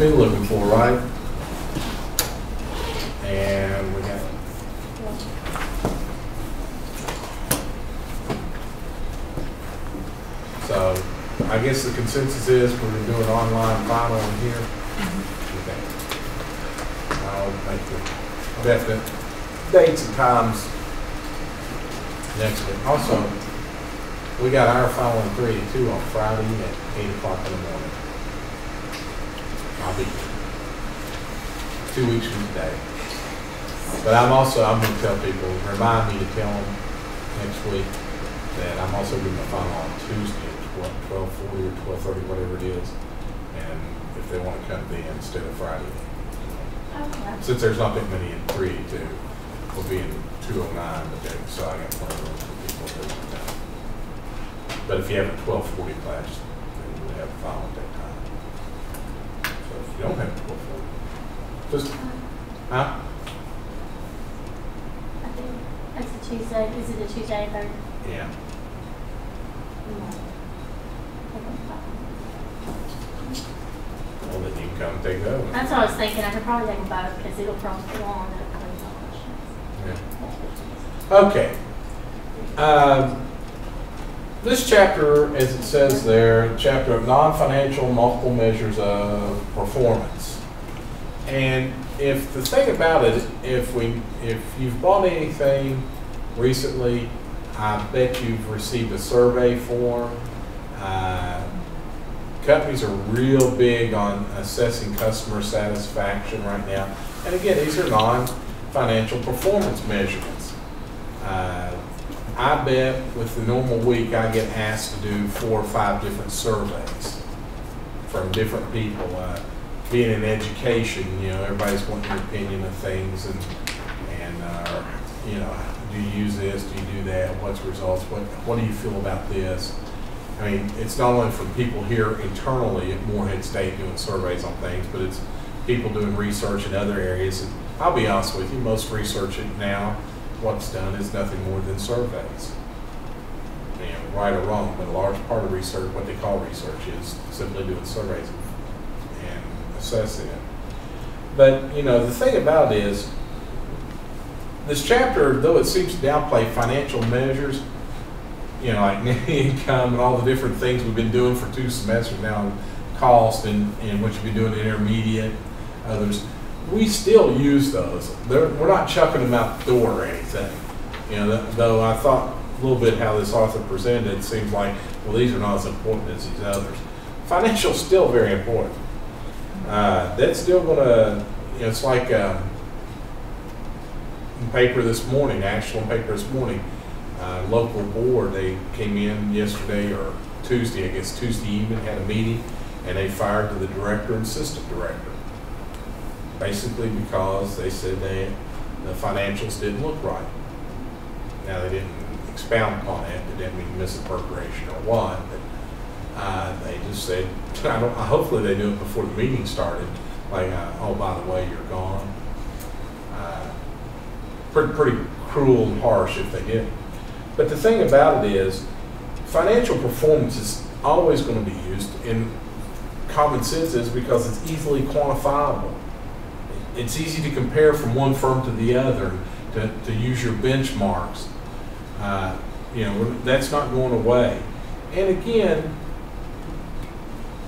been looking for, right? And we got so I guess the consensus is we're going to do an online final in here. Okay. I'll make the definite dates and times next week. Also, we got our final in 3 to 2 on Friday at 8 o'clock in the morning. I'll be here 2 weeks from today. But I'm going to tell people, remind me to tell them next week that I'm also doing the final on Tuesday at 12:40 or 12:30, whatever it is. And if they want to come then instead of Friday. Okay. Since there's not that many in 3 to 2, we'll be in 209, so I got plenty of room for people to do that. But if you have a 12:40 class, then we'll have a final at that time. So if you don't have a 12:40, just, huh? I think that's a Tuesday. Is it a Tuesday or? Yeah. Well, then you can come take over. That's what I was thinking. I could probably take them both because it'll probably be long. Yeah. Okay. This chapter, as it says there, chapter of non-financial multiple measures of performance. And if the thing about it, if you've bought anything recently, I bet you've received a survey form. Companies are real big on assessing customer satisfaction right now. And again, these are non-financial performance measurements. I bet with the normal week I get asked to do 4 or 5 different surveys from different people. Being in education, you know, everybody's wanting your opinion of things, and you know, do you use this? Do you do that? What's the results? What do you feel about this? I mean, it's not only from people here internally at Morehead State doing surveys on things, but it's people doing research in other areas. And I'll be honest with you, most research now, what's done is nothing more than surveys. You know, right or wrong, but a large part of research, what they call research, is simply doing surveys and assessing it. But, you know, the thing about it is, this chapter, though it seems to downplay financial measures, you know, like net income and all the different things we've been doing for 2 semesters now, cost and what you've been doing intermediate, others, we still use those. We're not chucking them out the door or anything. You know, though I thought a little bit how this author presented, it seems like, well, these are not as important as these others. Financial is still very important. That's still going to, you know, it's like paper this morning, national paper this morning, local board, they came in yesterday or Tuesday, I guess Tuesday evening, had a meeting, and they fired the director and assistant director. Basically because they said the financials didn't look right. Now they didn't expound upon it, they didn't mean misappropriation or what, but they just said, hopefully they knew it before the meeting started, like, oh, by the way, you're gone. Pretty cruel and harsh if they didn't. But the thing about it is, financial performance is always going to be used in common sense is because it's easily quantifiable. It's easy to compare from one firm to the other, to use your benchmarks. You know, that's not going away. And again,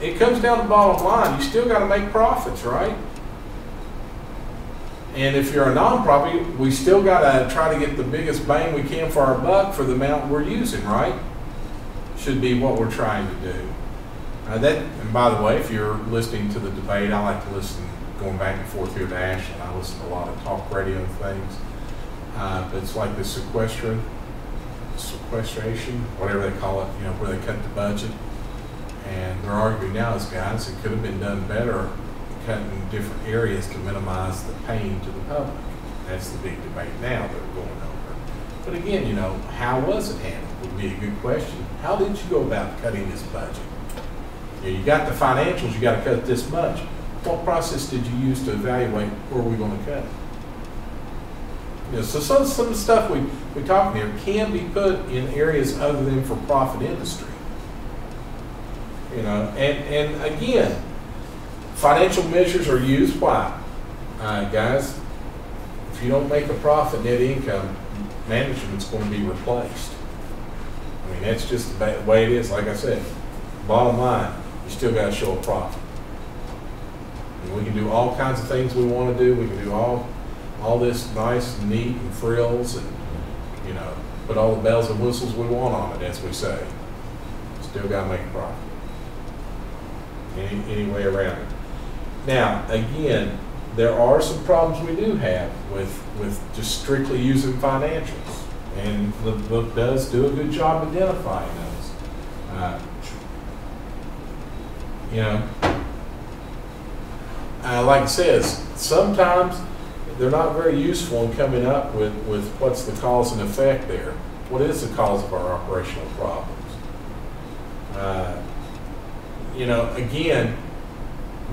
it comes down to the bottom line. You still got to make profits, right? And if you're a nonprofit, we still got to try to get the biggest bang we can for our buck for the amount we're using, right? Should be what we're trying to do. And by the way, if you're listening to the debate, I like to listen, going back and forth here to Ashland. I listen to a lot of talk radio and things. But it's like the sequestration, whatever they call it, you know, where they cut the budget. And they're arguing now as guys, it could have been done better, cut in different areas to minimize the pain to the public. That's the big debate now that we're going over. But again, you know, how was it handled would be a good question. How did you go about cutting this budget? You know, you got the financials, you got to cut this much. What process did you use to evaluate where we're going to cut? You know, so some of the stuff we talk here can be put in areas other than for profit industry. You know, and again, Financial measures are used. Why? Guys, if you don't make a profit, net income, management's going to be replaced. I mean, that's just the way it is. Like I said, bottom line, you still got to show a profit. And we can do all kinds of things we want to do. We can do all this nice and neat and frills and, you know, put all the bells and whistles we want on it, as we say. Still got to make a profit. Any way around it. Now, again, there are some problems we do have with just strictly using financials. And the book does do a good job identifying those. You know, like it says, sometimes they're not very useful in coming up with what's the cause and effect there. What is the cause of our operational problems? You know, again,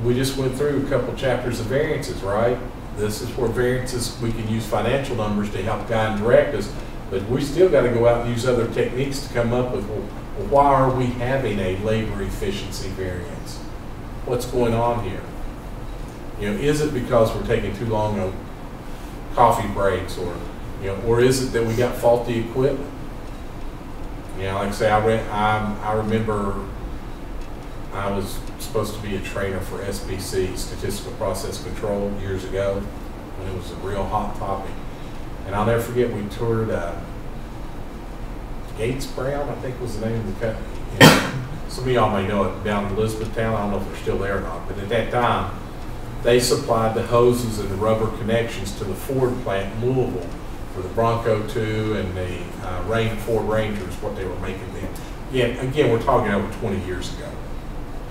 we just went through a couple chapters of variances, right? This is where variances, we can use financial numbers to help guide and direct us, but we still got to go out and use other techniques to come up with, well, why are we having a labor efficiency variance? What's going on here? You know, is it because we're taking too long on coffee breaks, or, you know, or is it that we got faulty equipment? You know, like I say, I remember I was supposed to be a trainer for SPC, Statistical Process Control, years ago, when it was a real hot topic. And I'll never forget, we toured Gates Brown, I think was the name of the company. And some of y'all may know it down in Elizabethtown. I don't know if they're still there or not, but at that time, they supplied the hoses and the rubber connections to the Ford plant in Louisville for the Bronco 2 and the Ford Rangers, what they were making then. Yeah, again, we're talking over 20 years ago.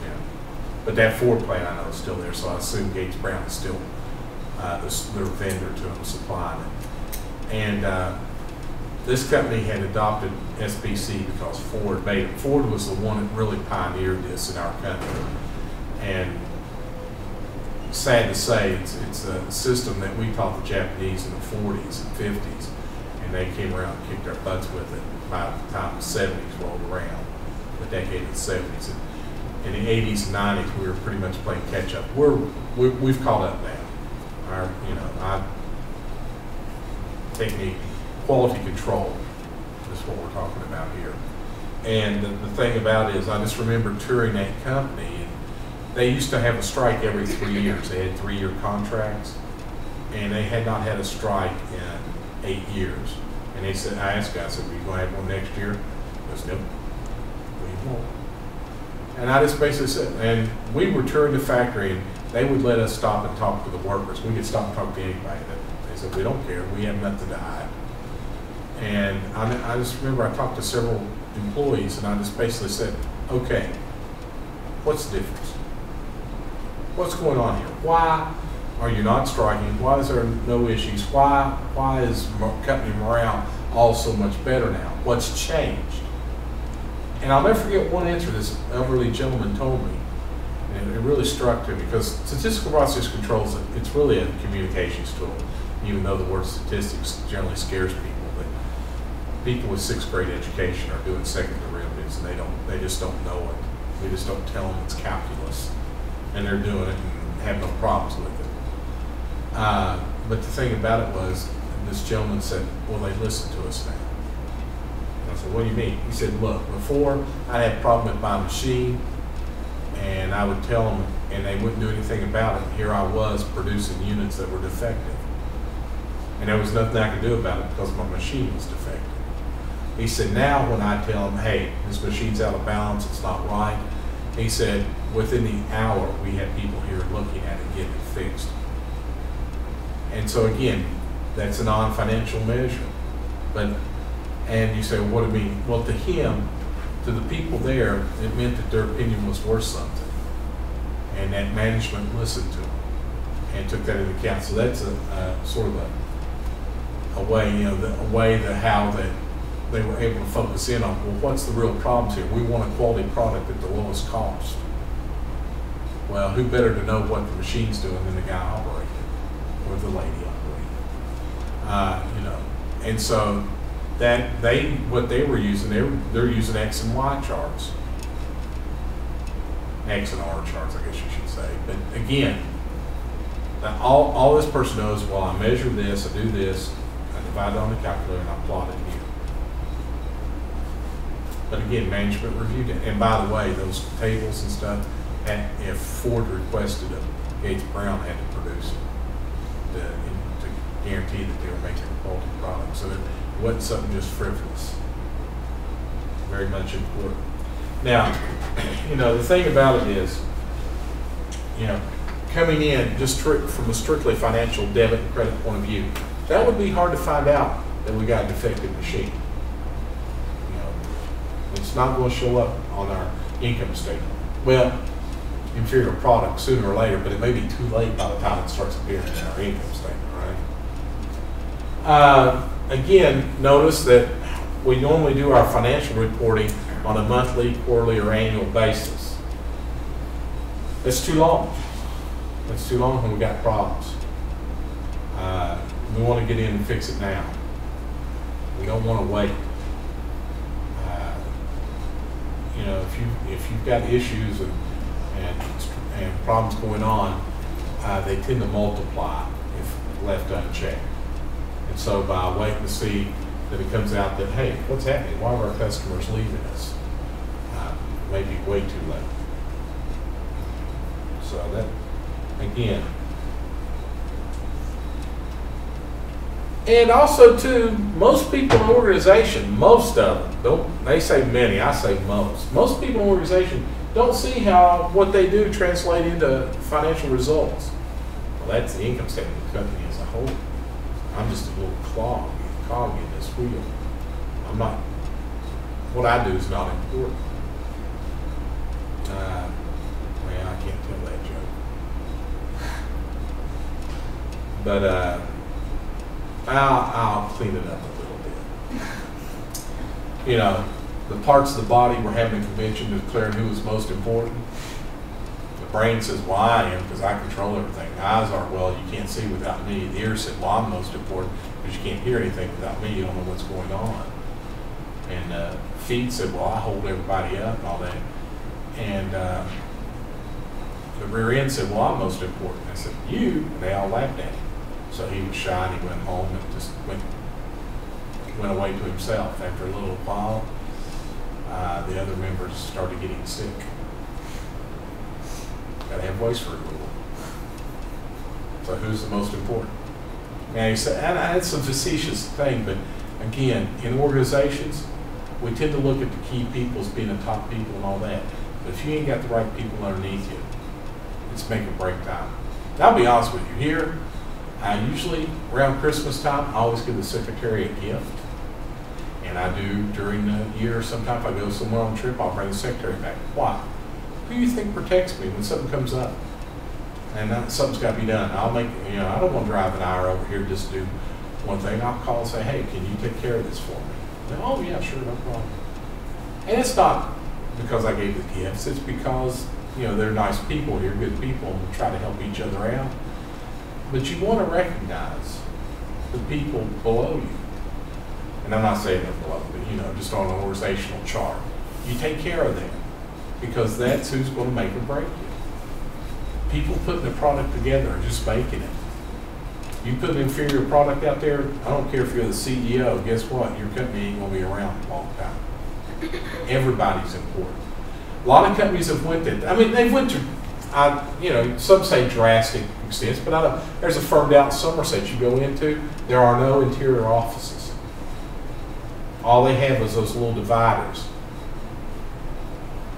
Yeah. But that Ford plant I know is still there, so I assume Gates Brown is still their vendor to them, supplying it. And this company had adopted SPC because Ford made it. Ford was the one that really pioneered this in our country. And sad to say, it's a system that we taught the Japanese in the 40s and 50s, and they came around and kicked our butts with it by the time the 70s rolled around, the decade of the 70s. And in the 80s and 90s, we were pretty much playing catch up. We've caught up now. Our technique, quality control is what we're talking about here. And the thing about it is, I just remember touring that company. They used to have a strike every 3 years. They had 3-year contracts, and they had not had a strike in 8 years. And they said, I asked guys, are you going to have one next year? He goes, nope, we won't. And I just basically said, and we were touring the factory, and they would let us stop and talk to the workers. We could stop and talk to anybody. They said, we don't care, we have nothing to hide. And I just remember I talked to several employees, and I just basically said, okay, what's the difference? What's going on here? Why are you not striking? Why is there no issues? Why is company morale all so much better now? What's changed? And I'll never forget one answer this elderly gentleman told me, and it really struck me, because statistical process controls, it's really a communications tool, even though the word statistics generally scares people. But people with 6th grade education are doing second derivatives, and they just don't know it. We just don't tell them it's calculus. And they're doing it and have no problems with it. But the thing about it was, this gentleman said, well, they listen to us now. And I said, what do you mean? He said, look, before I had a problem with my machine, and I would tell them, and they wouldn't do anything about it. Here I was producing units that were defective. And there was nothing I could do about it because my machine was defective. He said, now when I tell them, hey, this machine's out of balance, it's not right, he said, within the hour, we had people here looking at it, getting it fixed. And so again, that's a non-financial measure. And you say, well, what do you mean? Well, to him, to the people there, it meant that their opinion was worth something. And that management listened to them and took that into account. So that's a sort of a way, how that they were able to focus in on, well, what's the real problems here? We want a quality product at the lowest cost. Well, who better to know what the machine's doing than the guy operating it, or the lady operating it. And so that what they were using, they're using X and Y charts. X and R charts, I guess you should say. But again, all this person knows, well, I measure this, I do this, I divide it on the calculator, and I plot it here. But again, management reviewed it. And by the way, those tables and stuff, if Ford requested them, Gates Brown had to produce them to guarantee that they were making a quality product. So it wasn't something just frivolous. Very much important. Now, the thing about it is, coming in just from a strictly financial debit and credit point of view, that would be hard to find out that we got a defective machine. It's not going to show up on our income statement. Well, inferior product sooner or later, but it may be too late by the time it starts appearing in our income statement, right? Again, notice that we normally do our financial reporting on a monthly, quarterly, or annual basis. It's too long. It's too long when we got problems. We want to get in and fix it now. We don't want to wait. If you've got issues and problems going on, they tend to multiply if left unchecked. And so by waiting to see that it comes out that, hey, what's happening? Why are our customers leaving us? Maybe way too late. So that, again. And also too, most people in an organization, most of them, they say many, I say most. Most people in an organization don't see how what they do translate into financial results. Well, that's the income statement of the company as a whole. I'm just a little cog in this wheel. What I do is not important. Well, I can't tell that joke. But I'll clean it up a little bit. The parts of the body, we're having a convention to declare who is most important. The brain says, well, I am, because I control everything. The eyes are, well, you can't see without me. The ears said, well, I'm most important, because you can't hear anything without me. You don't know what's going on. And feet said, well, I hold everybody up and all that. And the rear end said, well, I'm most important. I said, you? And they all laughed at him. So he was shy and he went home and just went away to himself. After a little while, the other members started getting sick. Got to have voice removal. So who's the most important? Now you say, and it's a facetious thing, but again, in organizations, we tend to look at the key people as being the top people and all that. But if you ain't got the right people underneath you, it's make or break time. And I'll be honest with you, here, I usually, around Christmas time, I always give the secretary a gift. And I do during the year, sometimes if I go somewhere on a trip, I'll bring the secretary back. Why? Who do you think protects me when something comes up? And something's got to be done. I'll make, I don't want to drive an hour over here just to do one thing. I'll call and say, hey, can you take care of this for me? And, oh, yeah, sure, no problem. And it's not because I gave the gifts. It's because, they're nice people here, good people, and we try to help each other out. But you want to recognize the people below you. And I'm not saying they're below, but just on an organizational chart. You take care of them because that's who's going to make or break you. People putting the product together are just making it. You put an inferior product out there, I don't care if you're the CEO, guess what? Your company ain't going to be around a long time. Everybody's important. A lot of companies have went to, they've went to, some say drastic extents, but there's a firm down in Somerset you go into, there are no interior offices. All they have is those little dividers,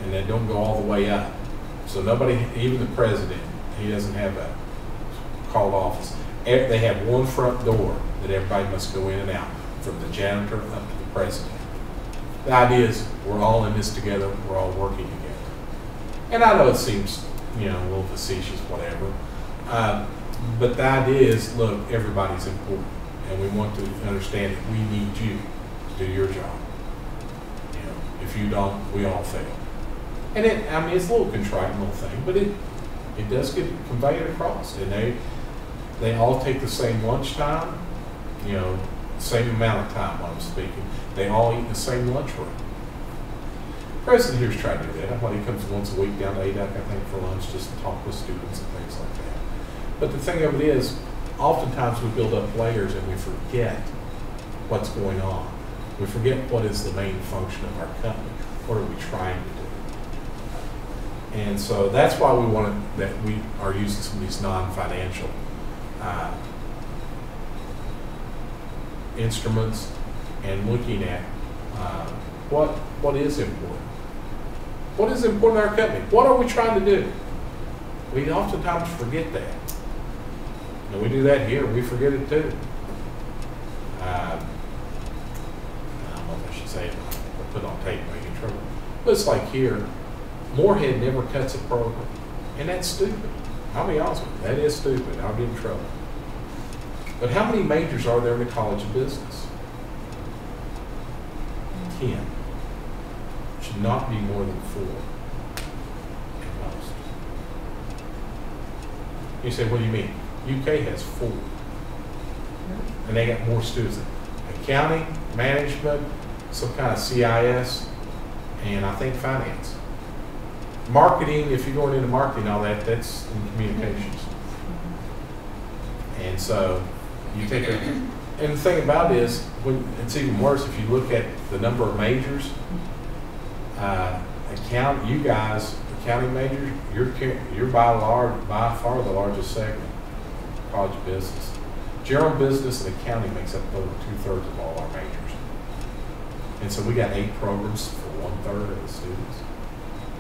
and they don't go all the way up. So nobody, even the president, he doesn't have a called office. They have one front door that everybody must go in and out, from the janitor up to the president. The idea is we're all in this together, we're all working together. And I know it seems, a little facetious, whatever. But the idea is, look, everybody's important, and we want to understand that we need you to do your job. If you don't, we all fail. And it's a little contrite little thing, but it does get conveyed across. And they all take the same lunch time, same amount of time when I'm speaking. They all eat in the same lunchroom. President here's trying to do that. He comes once a week down to ADAC, I think, for lunch, just to talk with students and things like that. But the thing of it is, oftentimes we build up layers and we forget what's going on. We forget what is the main function of our company. What are we trying to do? And so that's why we wanted that we are using some of these non-financial instruments and looking at what is important. What is important in our company? What are we trying to do? We oftentimes forget that. And we do that here. We forget it too. I don't know if I should say it. I'll put it on tape and make it trouble. But it's like here, Moorhead never cuts a program. And that's stupid. I'll be honest with you. That is stupid. I'll get in trouble. But how many majors are there in the College of Business? 10. Should not be more than 4 at most. You say, what do you mean? UK has 4. And they got more students. Accounting, management, some kind of CIS, and I think finance. Marketing, if you're going into marketing, all that, that's in communications. And so you take a, and the thing about it is, when it's even worse if you look at the number of majors. You guys, accounting majors, you're by far the largest segment, College of Business. General business and accounting makes up over 2/3 of all our majors. And so we got 8 programs for 1/3 of the students.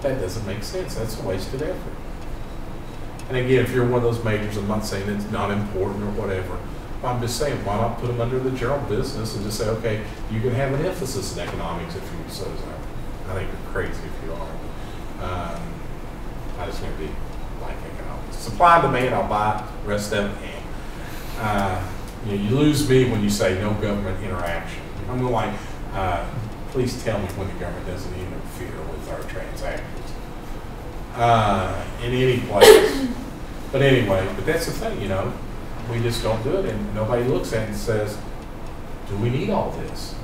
That doesn't make sense. That's a wasted effort. And again, if you're one of those majors, I'm not saying it's not important or whatever. But I'm just saying, why not put them under the general business and just say, okay, you can have an emphasis in economics if you so desire. I think you're crazy if you are. I just want to be like economics. Supply and demand, I'll buy it. The rest of it, you lose me when you say no government interaction. I'm going like, please tell me when the government doesn't interfere with our transactions in any place. But anyway, but that's the thing, we just don't do it, and nobody looks at it and says, do we need all this?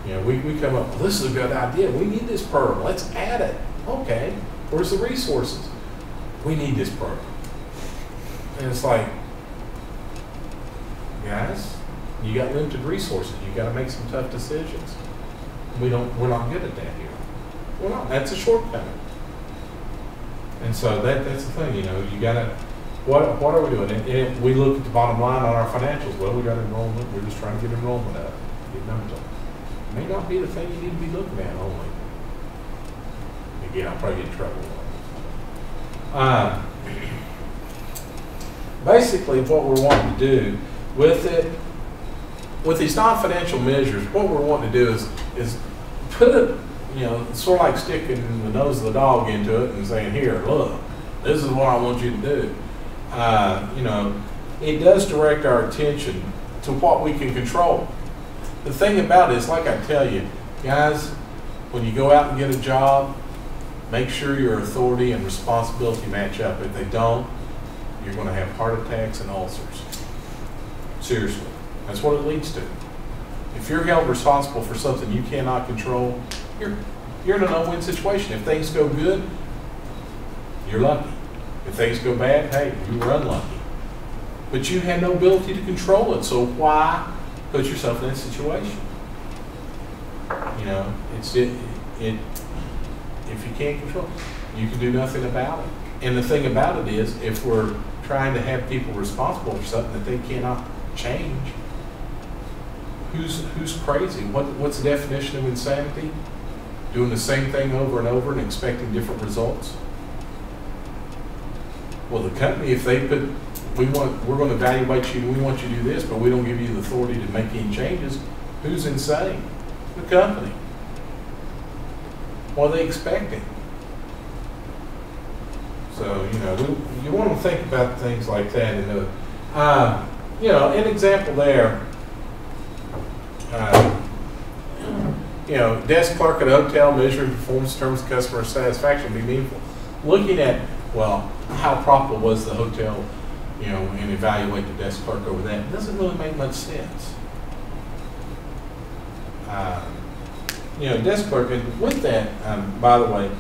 We come up, well, this is a good idea. We need this program. Let's add it. Okay, where's the resources? We need this program. And it's like, guys, you got limited resources. You got to make some tough decisions. We're not good at that here. We're not. That's a shortcut. And so that's the thing. You got to. What are we doing? And we look at the bottom line on our financials. Well, we got enrollment. We're just trying to get enrollment up, get numbers up. It may not be the thing you need to be looking at only. Again, I'll probably get in trouble. Basically, what we're wanting to do with these non-financial measures, what we're wanting to do is put it, sort of like sticking the nose of the dog into it and saying, here, look, this is what I want you to do. It does direct our attention to what we can control. The thing about it is, like I tell you, guys, when you go out and get a job, make sure your authority and responsibility match up. If they don't, you're going to have heart attacks and ulcers. Seriously. That's what it leads to. If you're held responsible for something you cannot control, you're in a no-win situation. If things go good, you're lucky. If things go bad, hey, you were unlucky. But you had no ability to control it, so why put yourself in that situation? If you can't control it, you can do nothing about it. And the thing about it is, if we're trying to have people responsible for something that they cannot change, who's crazy? What's the definition of insanity? Doing the same thing over and over and expecting different results? Well, the company, if they put, we're going to evaluate you, we want you to do this, but we don't give you the authority to make any changes, who's insane? The company. What are they expecting? So, you want to think about things like that. And, an example there, desk clerk at a hotel measuring performance in terms of customer satisfaction would be meaningful. Looking at, well, how profitable was the hotel, and evaluate the desk clerk over that, it doesn't really make much sense. you know, desk clerk, and with that, by the way,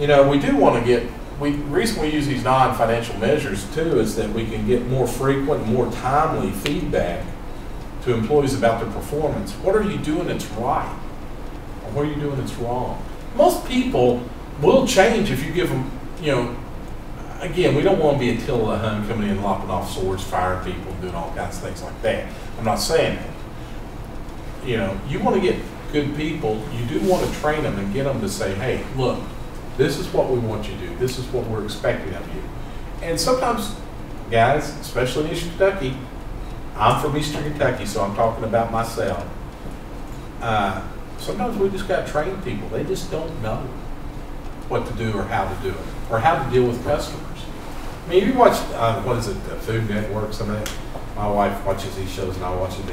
you know, we do want to get, the reason we use these non-financial measures too is that we can get more frequent, more timely feedback to employees about their performance. What are you doing that's right? Or what are you doing that's wrong? Most people will change if you give them, you know, again, we don't want to be Attila the Hun coming in, lopping off swords, firing people, doing all kinds of things like that. I'm not saying that. You know, you want to get good people, you do want to train them and get them to say, hey, look, this is what we want you to do. This is what we're expecting of you. And sometimes, guys, especially in Eastern Kentucky, I'm from Eastern Kentucky, so I'm talking about myself. Sometimes we just got to train people. They just don't know what to do or how to do it, or how to deal with customers. I mean, you watch, what is it, the Food Network, some of that. My wife watches these shows, and I watch it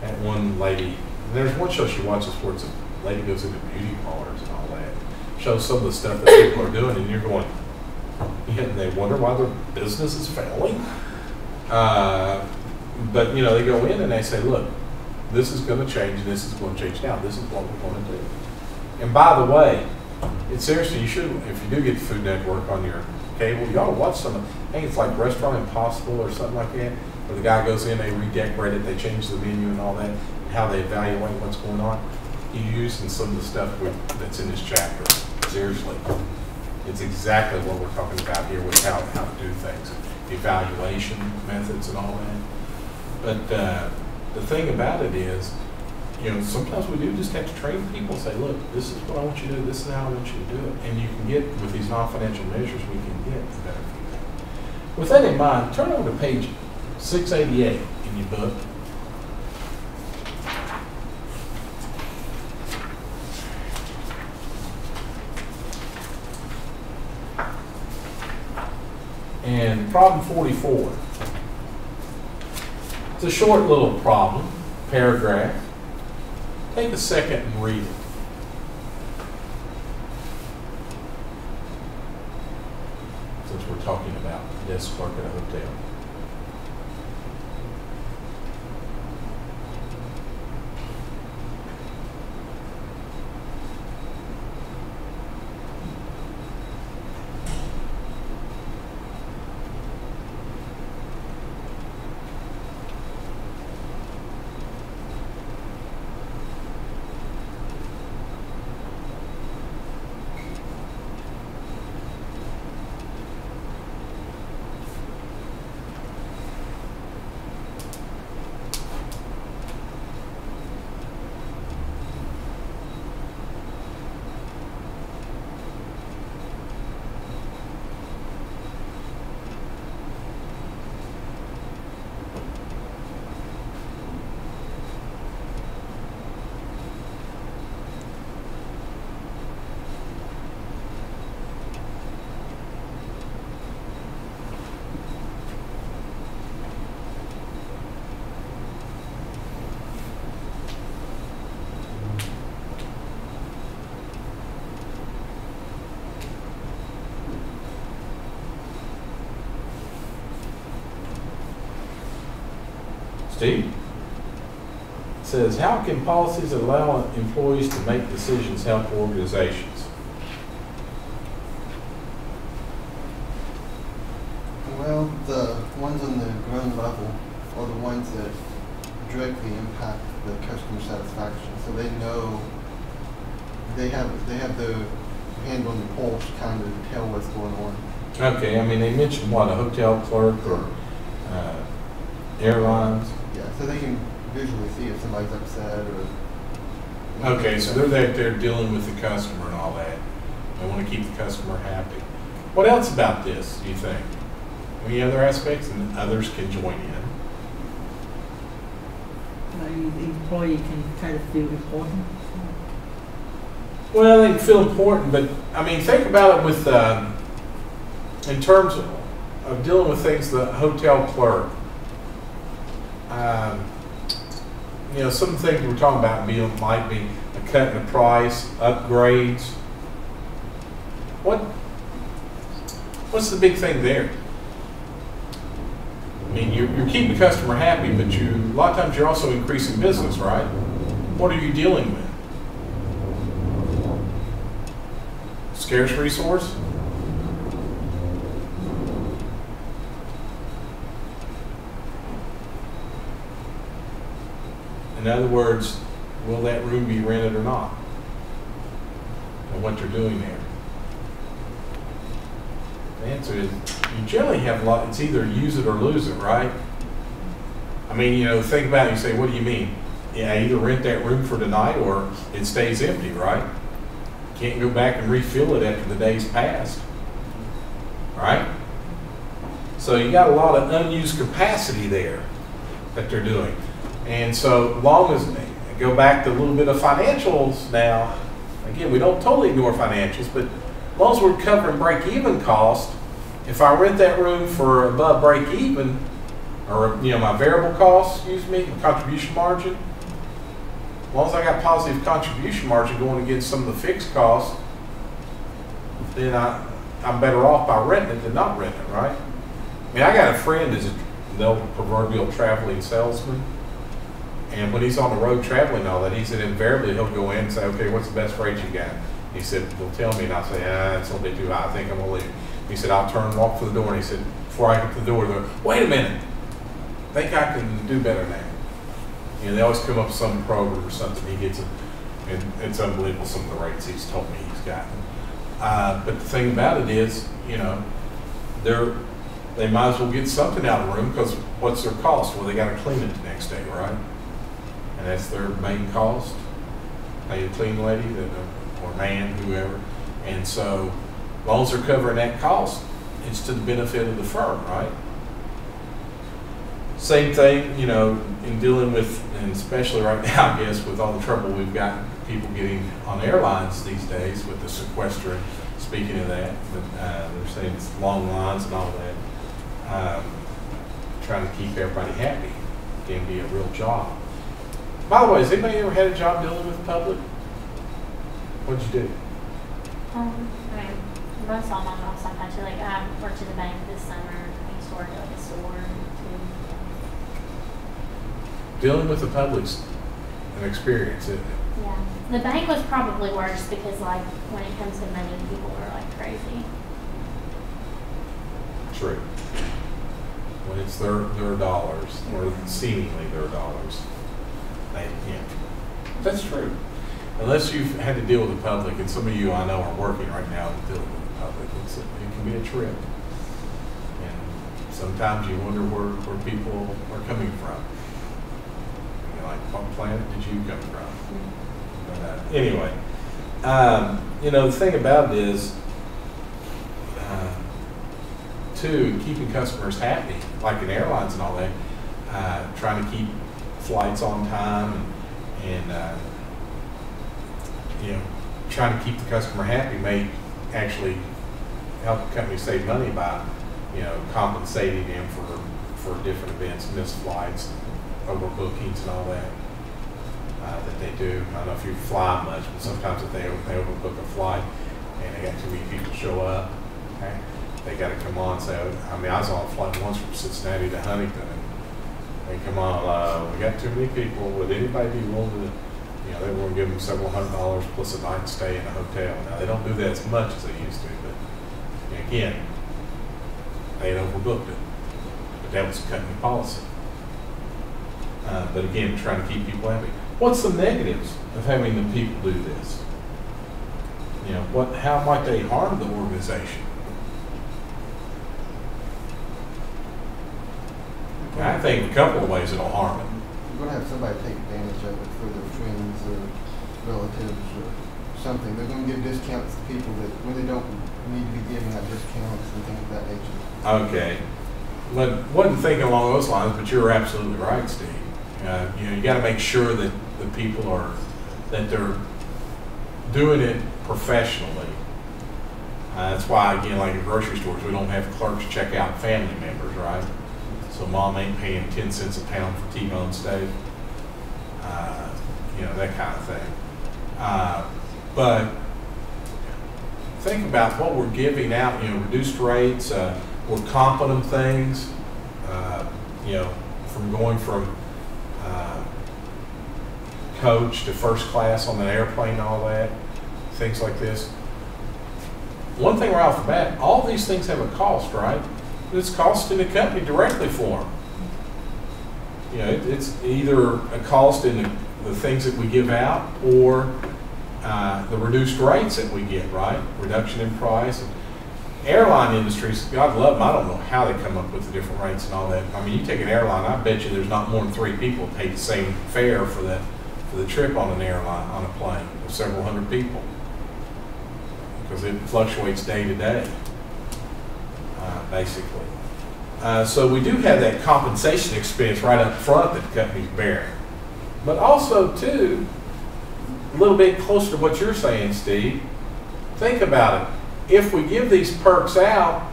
at one lady. There's one show she watches where it's a lady goes into beauty parlors and all that. Shows some of the stuff that people are doing, and you're going, yeah, they wonder why their business is failing. But, you know, they go in and they say, look, this is going to change, and this is going to change now. This is what we're going to do. And by the way, it's seriously, you should, if you do get the Food Network on your cable, you ought to watch some of, I think it's like Restaurant Impossible or something like that, where the guy goes in, they redecorate it, they change the menu and all that, and how they evaluate what's going on. He's using some of the stuff that's in this chapter. Seriously. It's exactly what we're talking about here with how to do things, evaluation methods and all that. But the thing about it is, you know, sometimes we do just have to train people and say, look, this is what I want you to do, this is how I want you to do it. And you can get, with these non-financial measures, we can get better feedback. With that in mind, turn over to page 688 in your book. And problem 44. It's a short little problem, paragraph. Take a second and read it. Since we're talking about desk clerk at a hotel. Steve? It says, how can policies that allow employees to make decisions help organizations? Well, the ones on the ground level are the ones that directly impact the customer satisfaction. So they know, they have the hand on the pulse kind of to tell what's going on. Okay, I mean, they mentioned what, a hotel clerk or airlines? Yeah, so they can visually see if somebody's upset or... Okay, so they're there dealing with the customer and all that. They want to keep the customer happy. What else about this, do you think? Any other aspects? And others can join in. Maybe the employee can try to feel important. Well, they can feel important, but I mean, think about it with, in terms of dealing with things, the hotel clerk. You know, some things we're talking about might be a cut in the price, upgrades. What's the big thing there? I mean, you're keeping the customer happy, but a lot of times you're also increasing business, right? What are you dealing with? Scarce resource? In other words, will that room be rented or not? And what they're doing there? The answer is, you generally have a lot, it's either use it or lose it, right? I mean, you know, think about it, you say, what do you mean? Yeah, either rent that room for tonight or it stays empty, right? Can't go back and refill it after the day's passed, right? So you got a lot of unused capacity there that they're doing. And so long as, go back to a little bit of financials now, again, we don't totally ignore financials, but as long as we're covering break-even cost, if I rent that room for above break-even, or you know, my variable costs, excuse me, my contribution margin, as long as I got positive contribution margin going against some of the fixed costs, then I'm better off by renting it than not renting it, right? I mean, I got a friend who's the proverbial traveling salesman, and when he's on the road traveling and all that, he said invariably he'll go in and say, okay, what's the best rate you got? He said, they'll tell me, and I'll say, it's a little bit too high, I think I'm gonna leave. He said, I'll turn and walk to the door, and he said, before I get to the door, they're, wait a minute, I think I can do better than that. You know, they always come up with some program or something, he gets it, and it's unbelievable some of the rates he's told me he's gotten. But the thing about it is, you know, they might as well get something out of the room, because what's their cost? Well, they gotta clean it the next day, right? And that's their main cost. Pay a clean lady or man, whoever. And so, as long as they're covering that cost, it's to the benefit of the firm, right? Same thing, you know, in dealing with, and especially right now, I guess, with all the trouble we've got people getting on airlines these days with the sequestering, speaking of that, but they're saying it's long lines and all that. Trying to keep everybody happy can be a real job. By the way, has anybody ever had a job dealing with the public? What'd you do? I mean, most all my jobs I've had to, like, I worked at the bank this summer. I used to work at like a store too. Dealing with the public's an experience, isn't it? Yeah. The bank was probably worse because, like, when it comes to money, people are like crazy. True. When it's their dollars, or seemingly their dollars, that's true. Unless you've had to deal with the public, and some of you I know are working right now dealing with the public, it can be a trip. And sometimes you wonder where people are coming from. You know, like, what planet did you come from? But, anyway, you know, the thing about it is, too, keeping customers happy, like in airlines and all that, trying to keep flights on time and you know, trying to keep the customer happy may actually help the company save money by, you know, compensating them for different events, missed flights, overbookings and all that that they do. I don't know if you fly much, but sometimes if they overbook a flight and they got too many people show up, okay, they got to come on. So, I mean, I was on a flight once from Cincinnati to Huntington, and they come on, we got too many people. Would anybody be willing to, you know, they were going to give them several $100s plus a night stay in a hotel. Now, they don't do that as much as they used to, but again, they had overbooked it. But that was a company policy. But again, trying to keep people happy. What's the negatives of having the people do this? You know, how might they harm the organization? I think a couple of ways it'll harm it. You're going to have somebody take advantage of it for their friends or relatives or something. They're going to give discounts to people that when they don't need to be giving out discounts and things of that nature. Okay. Wasn't thinking along those lines, but you're absolutely right, Steve. You know, you got to make sure that the people that they're doing it professionally. That's why, again, like in grocery stores, we don't have clerks check out family members, right? So mom ain't paying 10 cents a pound for T-bone steak, you know, that kind of thing. But think about what we're giving out, you know, reduced rates, we're comping them things, you know, from going from coach to first class on an airplane and all that, things like this. one thing right off the bat, all these things have a cost, right? It's costing the company directly for them. You know, it's either a cost in the things that we give out or the reduced rates that we get, right? Reduction in price. Airline industries, God love them, I don't know how they come up with the different rates and all that. I mean, you take an airline, I bet you there's not more than 3 people who pay the same fare for the trip on an airline, on a plane, of several hundred people. Because it fluctuates day to day, basically. So we do have that compensation expense right up front that the company's bearing. But also, too, a little bit closer to what you're saying, Steve, think about it. If we give these perks out,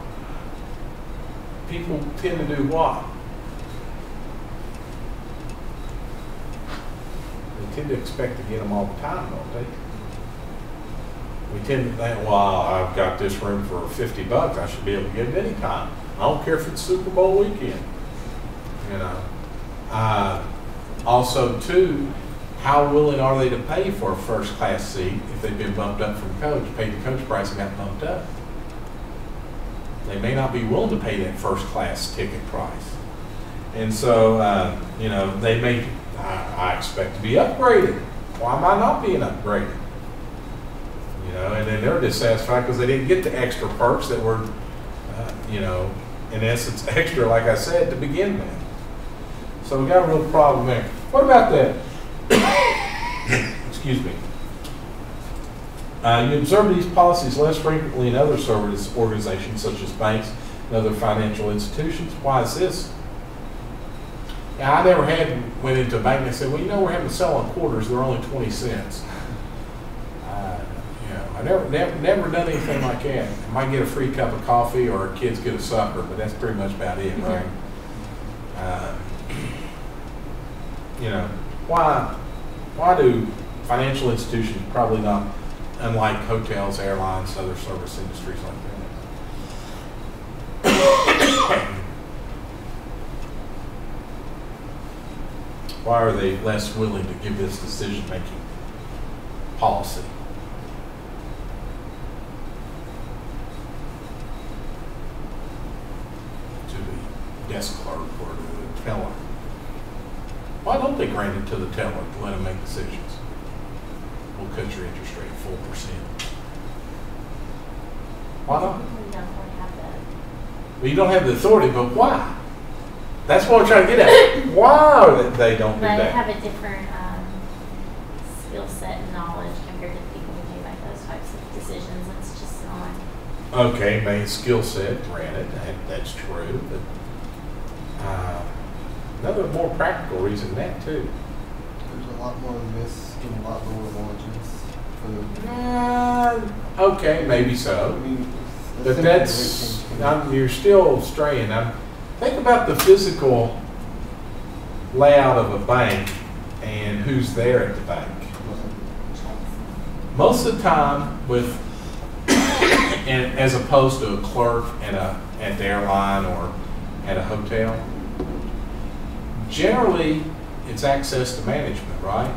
people tend to do what? They tend to expect to get them all the time, don't they? We tend to think, well, I've got this room for $50, I should be able to get it anytime. I don't care if it's Super Bowl weekend. You know. Also, too, how willing are they to pay for a first class seat if they've been bumped up from coach, paid the coach price and got bumped up? They may not be willing to pay that first class ticket price. And so, you know, they may, I expect to be upgraded. Why am I not being upgraded? You know, and then they're dissatisfied because they didn't get the extra perks that were, you know, in essence, extra, like I said, to begin with. So we got a real problem there. What about that? Excuse me. You observe these policies less frequently in other service organizations such as banks and other financial institutions. Why is this? Now, I never went into a bank and said, well, you know, we're having to sell on quarters, they're only 20 cents. You know, I never done anything like that. I might get a free cup of coffee or kids get a supper, but that's pretty much about it, right? You know, why do financial institutions, probably not unlike hotels, airlines, other service industries like that, why are they less willing to give this decision-making policy? To the desk clerk or to the teller? Why don't they grant it to the teller to let them make decisions? We'll cut your interest rate 4%. Why not? We don't really have that. Well, you don't have the authority, but why? That's what I'm trying to get at. Why they don't do They that? have a different skill set and knowledge compared to people who make those types of decisions. It's just not. Okay, maybe skill set, granted, that's true, but another more practical reason than that too. There's a lot more risk and a lot lower margins for Okay, maybe so. I mean, But that's, you're still straying. Think about the physical layout of a bank and who's there at the bank. Most of the time with, and as opposed to a clerk at the airline or at a hotel, generally it's access to management, right?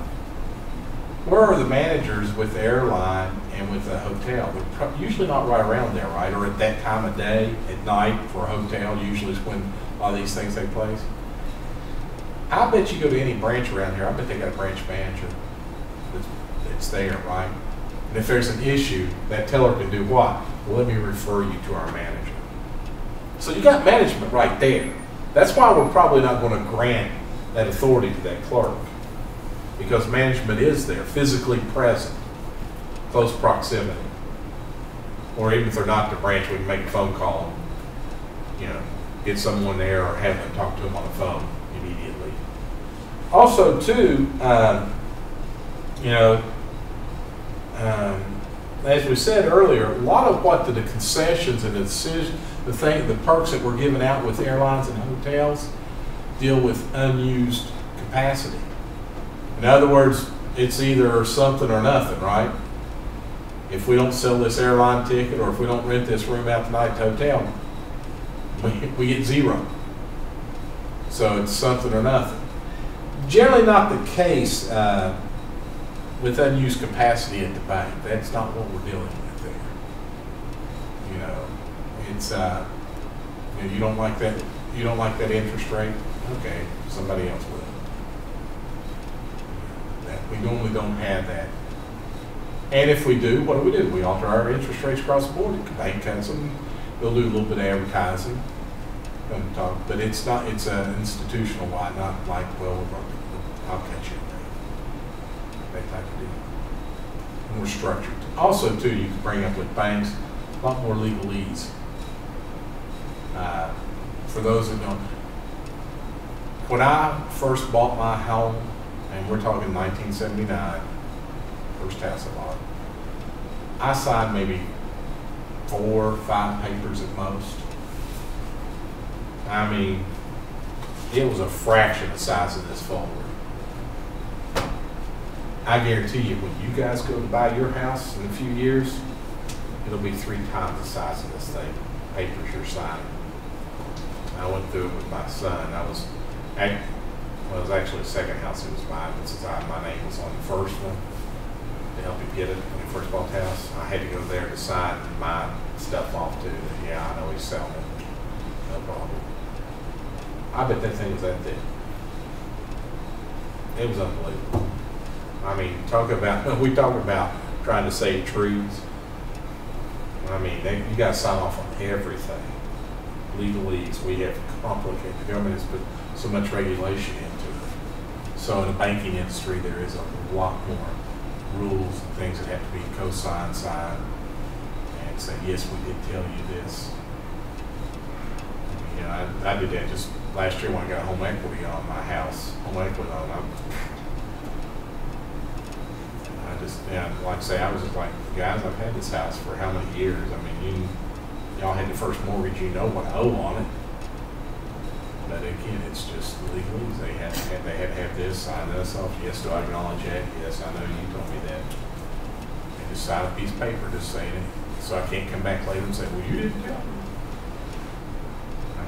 Where are the managers with the airline and with the hotel? They're usually not right around there, right? Or at that time of day, at night for a hotel, usually is when a lot of these things take place. I bet you go to any branch around here, I bet they got a branch manager that's there, right? And if there's an issue, that teller can do what? Well, let me refer you to our manager. So you got management right there. That's why we're probably not going to grant that authority to that clerk, because management is there, physically present, close proximity. Or even if they're not at the branch, we can make a phone call and, you know, get someone there or have them talk to them on the phone immediately. Also, too, you know, as we said earlier, a lot of what the concessions and the decision, the perks that were given out with airlines and hotels deal with unused capacity. In other words, it's either something or nothing, right? If we don't sell this airline ticket or if we don't rent this room out tonight at the hotel, we get zero. So it's something or nothing. Generally not the case with unused capacity at the bank. That's not what we're dealing with there. it's you don't like that. You don't like that interest rate. Okay, somebody else will. That we normally don't have that. And if we do, what do? We alter our interest rates across the board. The bank cuts them. They'll do a little bit of advertising. But it's not. It's an institutional wide, not like, well, I'll cut you a rate. That type of deal. More structured. Also, too, you can bring up with banks a lot more legalese. For those that don't, when I first bought my home, and we're talking 1979, first house I bought, I signed maybe 4 or 5 papers at most. I mean, it was a fraction the size of this folder. I guarantee you, when you guys go to buy your house in a few years, it'll be 3 times the size of this thing, papers you're signing. I went through it with my son. It was actually the second house he was buying, but since my name was on the first one, to help him get it when he first bought the house, I had to go there to sign my stuff off too. Yeah, I know he's selling it. No problem. I bet that thing was that thick. It was unbelievable. I mean, we talk about trying to save trees. I mean, you got to sign off on everything. Legalese, we have complicated. The government has put so much regulation into it. So in the banking industry, there is a lot more rules and things that have to be co-signed, signed, and say, yes, we did tell you this. You know, I did that just last year when I got home equity on my house. Home equity on like I say, I was just like, guys, I've had this house for how many years? I mean, y'all had the first mortgage, you know what I owe on it. But again, it's just legalese. They had to have this, sign this off. Yes, do I acknowledge that? Yes, I know you told me that. And just sign a piece of paper just saying it. So I can't come back later and say, well, you didn't tell me. I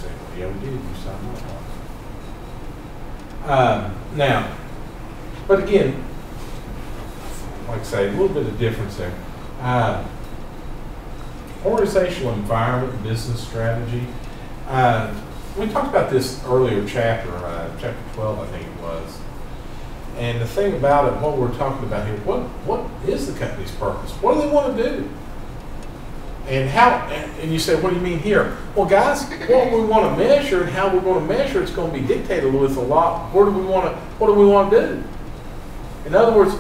say, well, yeah, we did. You signed off on it. Now, but again, like I say, a little bit of difference there. Organizational environment, business strategy. We talked about this earlier chapter 12, I think it was. And the thing about it, what we're talking about here, what is the company's purpose? What do they want to do? And how? And you say, what do you mean here? Well, guys, what we want to measure and how we're going to measure, it's going to be dictated with a lot. What do we want to do? In other words,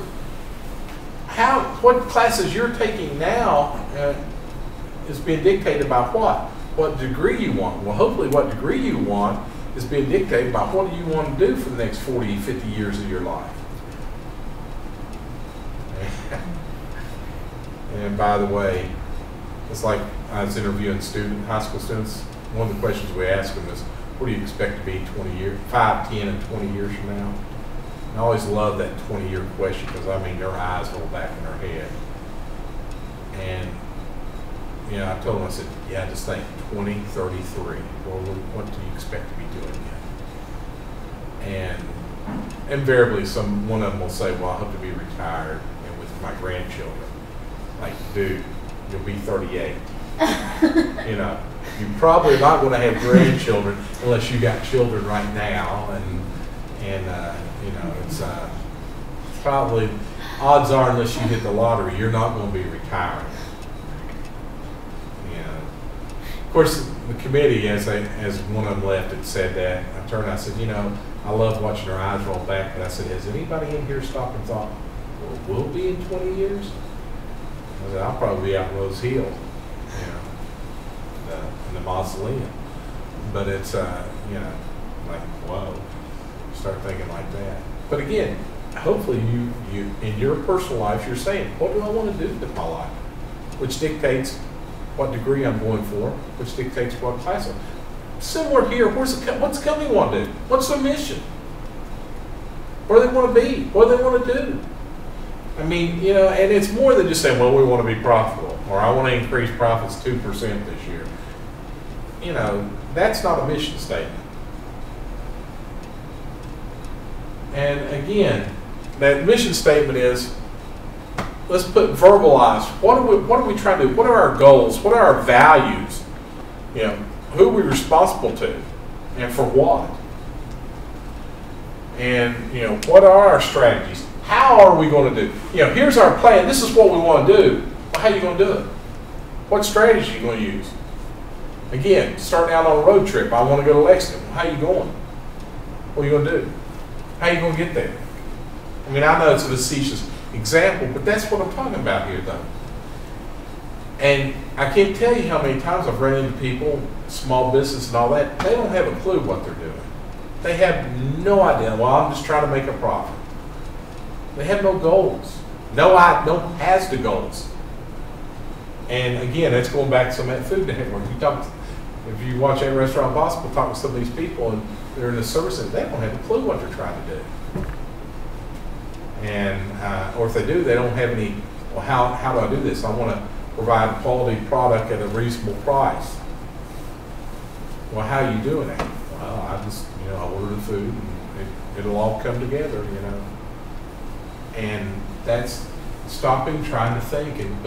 what classes you're taking now is being dictated by what degree you want. Well, hopefully what degree you want is being dictated by what do you want to do for the next 40, 50 years of your life. And by the way, it's like I was interviewing high school students. One of the questions we ask them is, what do you expect to be 20 years, 5, 10, and 20 years from now? And I always love that 20-year question because, I mean, their eyes roll back in their head. And, you know, I told them, I said, yeah, just think 2033. Well, what do you expect to be doing yet? And invariably, one of them will say, well, I hope to be retired and with my grandchildren. Like, dude, you'll be 38. You know, you're probably not going to have grandchildren unless you got children right now. And you know, it's probably, odds are, unless you hit the lottery, you're not going to be retiring. You know, of course, the committee, as one of them left, had said that. I turned, I said, you know, I love watching their eyes roll back, but I said, has anybody in here stopped and thought, well, we'll be in 20 years? I said, I'll probably be out Rose Hill, you know, in the mausoleum. But it's, you know, like, whoa. Start thinking like that. But again, hopefully you in your personal life, you're saying, what do I want to do with my life? Which dictates what degree I'm going for, which dictates what class I'm. Similar here, what's the company want to do? What's their mission? Where do they want to be? What do they want to do? I mean, you know, and it's more than just saying, well, we want to be profitable, or I want to increase profits 2% this year. You know, that's not a mission statement. And again, that mission statement is, let's verbalize, what are we trying to do? What are our goals? What are our values? You know, who are we responsible to, and for what? And you know, what are our strategies? How are we going to do? You know, here's our plan. This is what we want to do. Well, how are you going to do it? What strategy are you going to use? Again, starting out on a road trip. I want to go to Lexington. Well, how are you going? What are you going to do? How are you going to get there? I mean, I know it's a facetious example, but that's what I'm talking about here, though. And I can't tell you how many times I've run into people, small business and all that, they don't have a clue what they're doing. They have no idea. Well, I'm just trying to make a profit. They have no goals. No has the goals. And again, that's going back to some of that food network. If you watch that Restaurant Possible, talk to some of these people, and they're in the service, and they don't have a clue what they're trying to do. And or if they do, they don't have any. Well, how do I do this? I want to provide a quality product at a reasonable price. Well, how are you doing that? Well, I just I order the food, and it'll all come together, And that's stopping, trying to think, and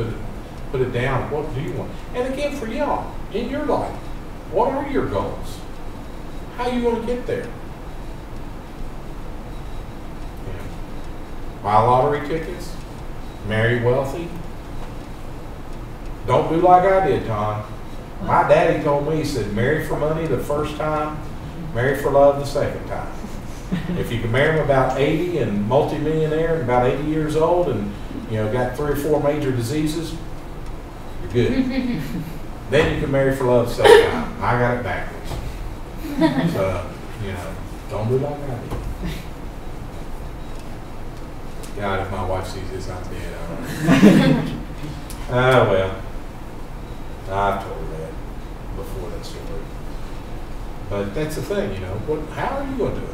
put it down. What do you want? And again, for y'all in your life, what are your goals? How are you going to get there? Buy lottery tickets, marry wealthy. Don't do like I did, Tom. My daddy told me, he said, marry for money the first time, marry for love the second time. If you can marry him about 80 and multimillionaire and about 80 years old and got 3 or 4 major diseases, you're good. Then you can marry for love the second time. I got it backwards. So, don't do like I did. God, if my wife sees this, I'm dead. Well, I've told her that before that story. But that's the thing, how are you going to do it?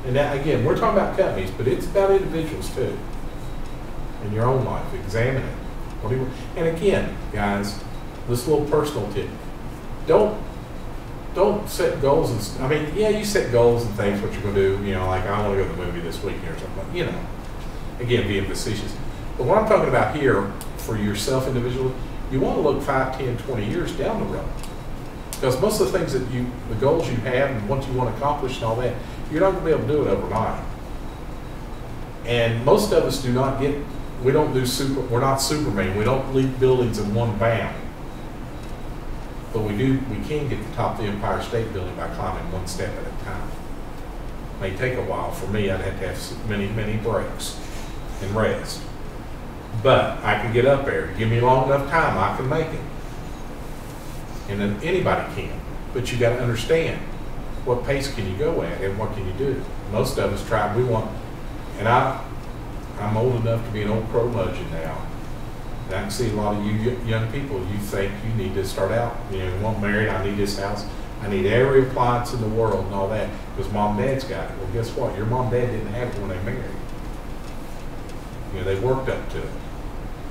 And that, again, we're talking about companies, but it's about individuals too. In your own life, examine it. What do you want? And again, guys, this little personal tip: don't set goals. You set goals and things, what you're going to do. Like I want to go to the movie this weekend or something. Again, being facetious. But what I'm talking about here for yourself individually, you want to look 5, 10, 20 years down the road. Because most of the things the goals you have and what you want to accomplish and all that, you're not going to be able to do it overnight. And most of us we're not Superman. We don't leap buildings in one bound. But we can get to the top of the Empire State Building by climbing one step at a time. It may take a while. For me, I'd have to have many, many breaks and rest. But I can get up there. Give me long enough time, I can make it. And then anybody can. But you got to understand, what pace can you go at and what can you do? Most of us try, and I'm old enough to be an old curmudgeon now. And I can see a lot of you young people, you think you need to start out, you want married, I need this house, I need every appliance in the world and all that, because mom and dad's got it. Well, guess what? Your mom and dad didn't have it when they married. They worked up to it.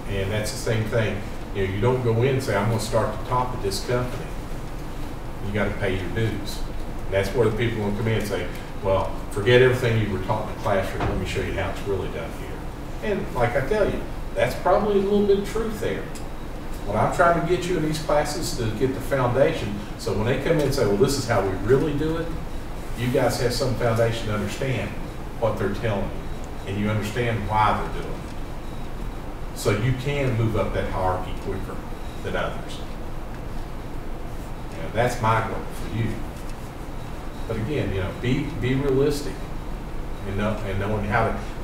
And that's the same thing. You don't go in and say, I'm going to start at the top of this company. You got to pay your dues. And that's where the people will come in and say, well, forget everything you were taught in the classroom. Let me show you how it's really done here. And like I tell you, that's probably a little bit of truth there. What I'm trying to get you in these classes to get the foundation, so when they come in and say, well, this is how we really do it, you guys have some foundation to understand what they're telling you. And you understand why they're doing it. So you can move up that hierarchy quicker than others. That's my goal for you. But again, be realistic and knowing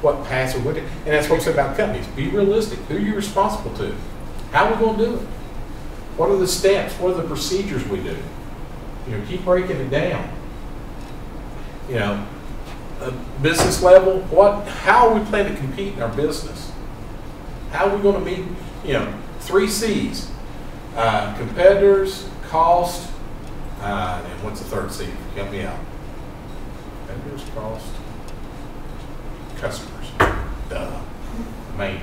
what paths are with it. And that's what I said about companies. Be realistic. Who are you responsible to? How are we going to do it? What are the steps? What are the procedures we do? Keep breaking it down. Business level, how are we planning to compete in our business? How are we going to meet, 3 C's, competitors, cost, and what's the third C? Help me out. Competitors, cost, customers. Duh. Main.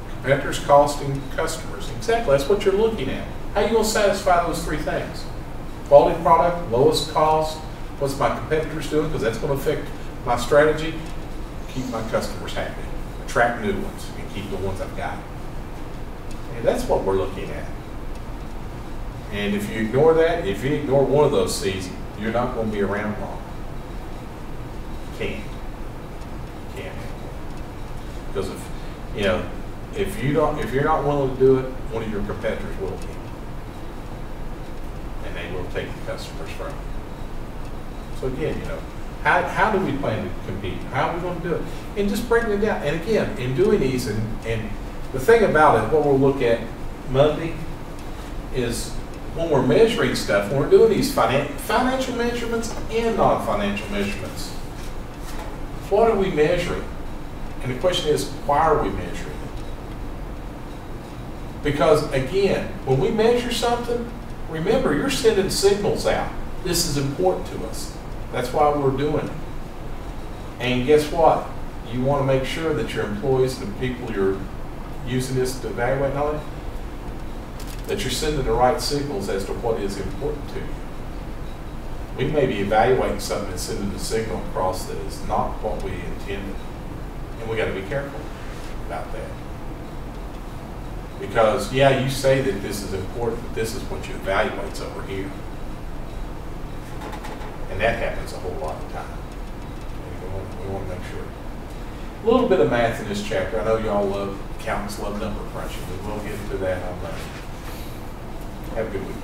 Competitors, cost, and customers. Exactly, that's what you're looking at. How are you going to satisfy those 3 things? Quality product, lowest cost, what's my competitors doing, because that's going to affect my strategy. Keep my customers happy. Attract new ones and keep the ones I've got. And that's what we're looking at. And if you ignore that, if you ignore one of those C's, you're not going to be around long. Can't. Because if you're not willing to do it, one of your competitors will be. And they will take the customers from you. So again, how do we plan to compete? How are we going to do it? And just breaking it down. And again, in doing these, and the thing about it, what we'll look at Monday is when we're measuring stuff, when we're doing these financial measurements and non-financial measurements, what are we measuring? And the question is, why are we measuring it? Because again, when we measure something, remember, you're sending signals out. This is important to us. That's why we're doing it. And guess what? You want to make sure that your employees and the people you're using this to evaluate and all that you're sending the right signals as to what is important to you. We may be evaluating something and sending a signal across that is not what we intended. And we got to be careful about that. Because, yeah, you say that this is important, but this is what you evaluate's over here. And that happens a whole lot of time. And we want to make sure. A little bit of math in this chapter. I know y'all accountants love number crunching. We will get into that on Monday. Have a good weekend.